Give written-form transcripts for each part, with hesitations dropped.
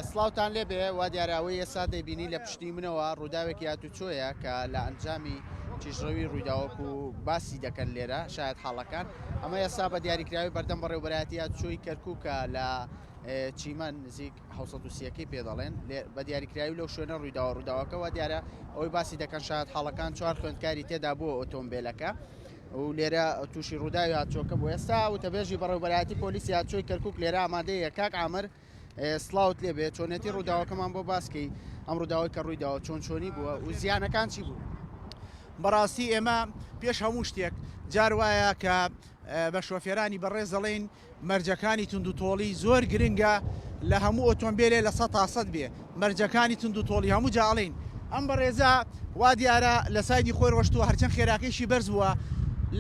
سڵاوتان لێبێ وا دیاراوەی ئێستا دەیبینی لە پشتی منەوە ڕووداوێکی هاتوچۆیە کە لە ئەنجامی تیژڕەوی ڕوویداوەک و باسی دەکەن لێرە شاید حاڵەکان ئەمە ئێستا بە دیاریکراوی بەردەم بەڕێوەبەرایەتی هاتوچۆی کەرکووکە لە چیمان نزیک 1970ەکەی پێ دەڵێن بە دیاریکراوی لەو شوێنە ڕوویداوەکەەوە دیارە ئەوەی باسی دەکەن شاید حاڵەکان چوار خوێندکاری تێدا بووە ئۆتۆمبیلەکە و لێرە تووشی ڕووداوی هاتوچۆکە بوو ئێستا وتەبێژی بەڕێوەبەرایەتی پۆلیسی هاتوچۆی کەرکووک لێرە ئامادەیە کاک عامر سلااوت لێبێ چۆنێتی ڕووداوەکەمان بۆ باسکەی ئەم ڕووداوی کە ڕوویداوە چۆنی بووە و زیانەکان چی بوو؟ بەڕاستی ئێمە پێش هەموو شتێک جار وایە کە بە شۆفێرانی بەڕێز دەڵێن مەرجەکانی تونند و تۆڵی زۆر گرنگە لە هەموو ئۆتۆمبیلێ لە 100 بێ مەرجەکانی تونند و تۆڵی هەموو جاڵین ئەم بەڕێزە وا دیارە لە سایدی خۆی ڕۆشتووە هەرچەند خێراکەیشی بەرز بووە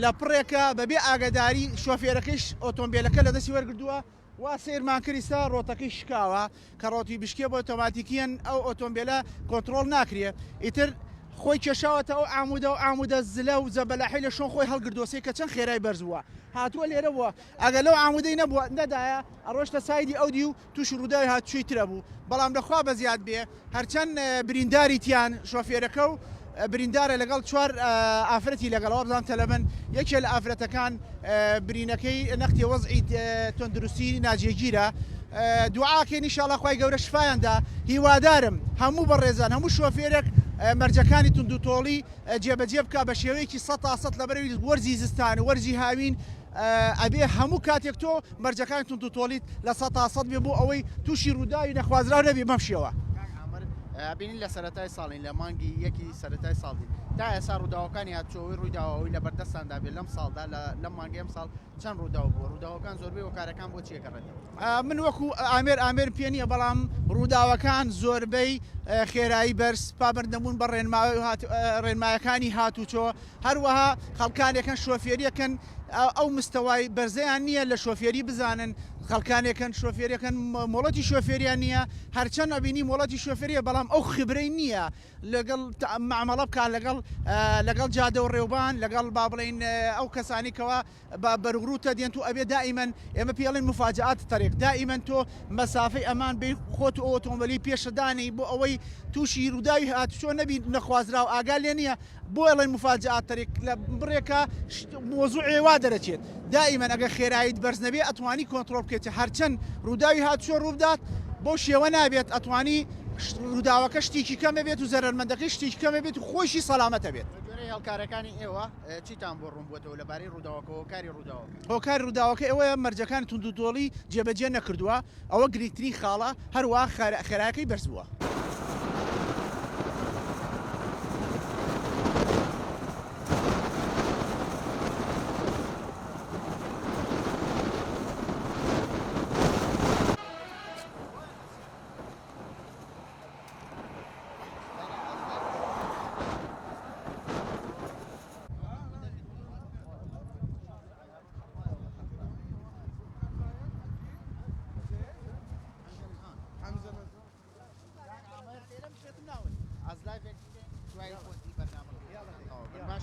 لە پڕێکە بەبێ ئاگداری شۆفێرەکەیش ئۆتۆمبیلەکە لە دەستی وەرگردووە وا سێرمان کردستا ڕۆتەکەی شکاوە کە ڕۆتی بشکێ بۆ ئۆتۆماتیکیان ئەو ئۆتۆمبیلە کۆنتترۆل ناکرێ ئیتر خۆی کێشاوەتە ئەو ئامودە زلە و زەبەلاحی لە شۆن خۆی هەڵگردۆسی کە چەند خێرای بەرزووە هاتووە لێرە بووە ئەگە لەو ئامودەی نەبووە نەدایە ئەڕۆشتە سایدی ئەودی و تووشی ڕووداوی هاتوچۆی ترە بوو بەڵام لەخوا بە زیاد بێ هەرچەند برینداری تیان شۆفێرەکە و بریندارە لەگەڵ چوار ئافرەتی لەگەڵەوە بزان تەلەبن یەکێ لە ئافرەتەکان برینەکەی نەختی وەزعی تۆندروستی ناجێگیرە دوعاکەین ئینشاڵڵا خوای گەورە شفایاندا هیوادارم هەموو بەڕێزان هەموو شۆفێرێک مەرجەکانی تونند و تۆڵی جێبەجێ بکە بە شێوەیەکی 100% لەبەرەوەی وەرزی زستان وەرزی هاوین ئەبێ هەموو کاتێک تۆ مەرجەکانی تونند و تۆلیت لە 100% بێ بۆ ئەوەی تووشی ڕووداوی نەخوازراو نەبێ بەم شێوە بینین لە سەرەتای ساڵین لە مانگی یەکی سەرەتای ساڵی تا ئێستا ڕووداوەکانی هاتوچۆی ڕوویداوەوەی لە بەردەستاندا بێت لەم ساڵدا لەم مانگی ئەم ساڵ چەند ڕووداو بوو ڕووداوەکان زۆربەی وەکارەکان بۆ چیەکەڕێتەوە من وەکو ئامێر پێ نییە بەڵام ڕووداوەکان زۆربەی خێرایی بەرز پابندەبوون بە ڕێنمایەکانی هاتوچۆ هەروەها خەڵکانێکن شۆفێریەکەن ئەو مستەوای بەرزەیان نییە لە شۆفێری بزانن خەڵکانێکن شۆفێریەکەن مۆڵەتی شۆفێریان نییە هەرچەند ئەبینی مۆڵەتی شۆفێریە بەڵام ئەو خبرەی نییە لەگەڵ معامەڵە بکان لەگەڵ جادە و ڕێوبان لەگەڵ با بڵین ئەو کەسانیکەوە بەرگروتە دێن تو ئەبێ دائیمەن ئێمە پێڵێن مفاجعات تەریق دائیمەن تۆ مەسافەی ئەمان بێ خۆت ئۆتۆمبیلی پێشەدانی بۆ ئەوەی تووشی ڕووداوی هاتوچۆ نەبی نەخوازراو ئاگال لێ نییە بۆ ئەڵێن مفاجعات تەریق لە بڕێکە مۆزوع ێوا دەرەچێت دائیمەن ئەگە خێراییت بەرز نەبێ ئەتوانی کۆنتترۆل بکەیت هەرچەند ڕووداوی هاتوچۆ ڕوودات بۆ شێوە نابێت ئەتوانی ڕووداوەکە شتێکی کەمە بێت و زەرمەندەکەی شتێکی کەمە بێت و خۆشی سەلامەتە بێت هەڵکارەکانی ئێوە چیتان بۆ ڕوون بووەوە لەبارەی ڕووداوەکە هۆکاری ڕووداوە هۆکاری ڕووداوەکە ئەوەیە مەرجەکانی تونند و تۆڵی جێبەجێ نەکردووە ئەوە گرنگترین خاڵە هەروە خێرایەکەی بەرز بووە